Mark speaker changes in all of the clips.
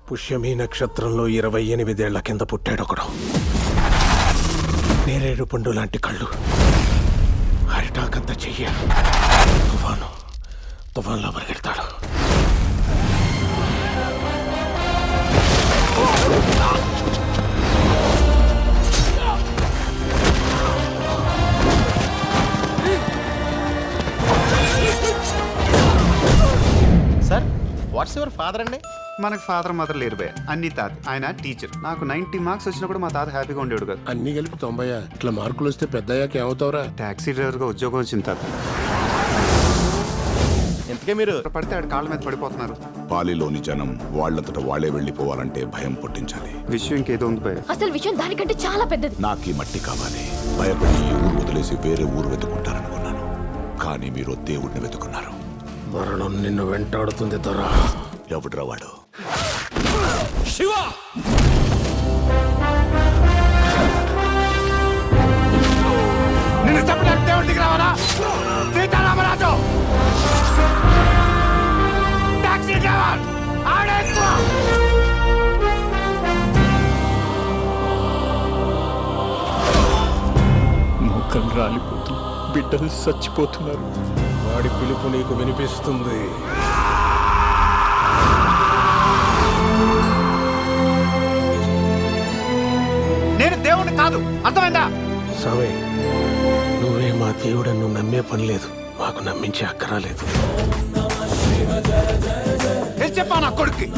Speaker 1: పుష్యమి నక్షత్రంలో 28 ఏళ్ల కింద పుట్టాడొకడు. నేరేడు పండు లాంటి కళ్ళు, అరిటాకంత చెయ్య, తుఫాన్లో పరిగెడతాడు.
Speaker 2: సార్, వాట్స్ యువర్ ఫాదర్ అండి?
Speaker 3: మనకు ఫాదర్ మదర్ లేరు బే, అన్ని తాత. ఆయన టీచర్. నాకు 90 మార్క్స్ వచ్చినా కూడా మా తాత హ్యాపీగా ఉండేవాడు కదా.
Speaker 4: అన్ని కలిపి 90. ఇట్లా మార్కులు వస్తే పెద్ద అయ్యాక ఏమవుతావురా?
Speaker 3: టాక్సీ డ్రైవర్గా ఉద్యోగం వచ్చింది తాత.
Speaker 2: ఇంతకే మీరు
Speaker 3: పడితే ఆడు కాళ్ళ మీద పడిపోతున్నారు.
Speaker 5: పాలిలోని జనం వాళ్ళంతట వాళ్ళే వెళ్ళిపోవాలంటే భయం పుట్టించాలి.
Speaker 3: విషయం ఇంకేదో ఉంది భయ.
Speaker 6: అసలు విషయం దానికంటే చాలా పెద్దది.
Speaker 5: నాకు ఈ మట్టి కావాలి. భయపడి ఈ ఊరు వదిలేసి వేరే ఊరు వెతుకుంటారనుకున్నాను, కానీ మీరు దేవుడిని వెతుకున్నారు.
Speaker 1: మరణం నిన్ను వెంటాడుతుంది దొరా.
Speaker 5: ఎవడ్రా వాడు?
Speaker 1: శివ!
Speaker 3: నిన్ను చెప్పడానికి దేవుడి దగ్గర రావాలా? సీతారామరాజు టాక్సీ డ్రైవర్ ఆడే ఎక్కువ.
Speaker 4: మొక్కలు రాలిపోతుంది, బిడ్డలు చచ్చిపోతున్నారు.
Speaker 1: వాడి పిలుపు నీకు వినిపిస్తుంది.
Speaker 3: నేను దేవుడిని కాదు, అర్థమైందా?
Speaker 1: స్వామి, నువ్వే మా దేవుడನ್ನು నమ్మే పని లేదు, మాకు నమ్మించే అక్కరాలేదు.
Speaker 3: ఏం చెప్పా నా కొడుక్కి?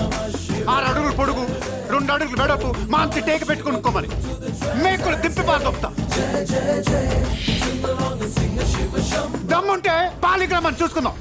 Speaker 3: 6 అడుగులు పొడుగు, 2 అడుగులు వెడపు, మాంచి టేక పెట్టుకునుకోమని మేకులు దింపి పాల్దొప్తా. దమ్ముంటే పాలిగ్రామని చూసుకుందాం.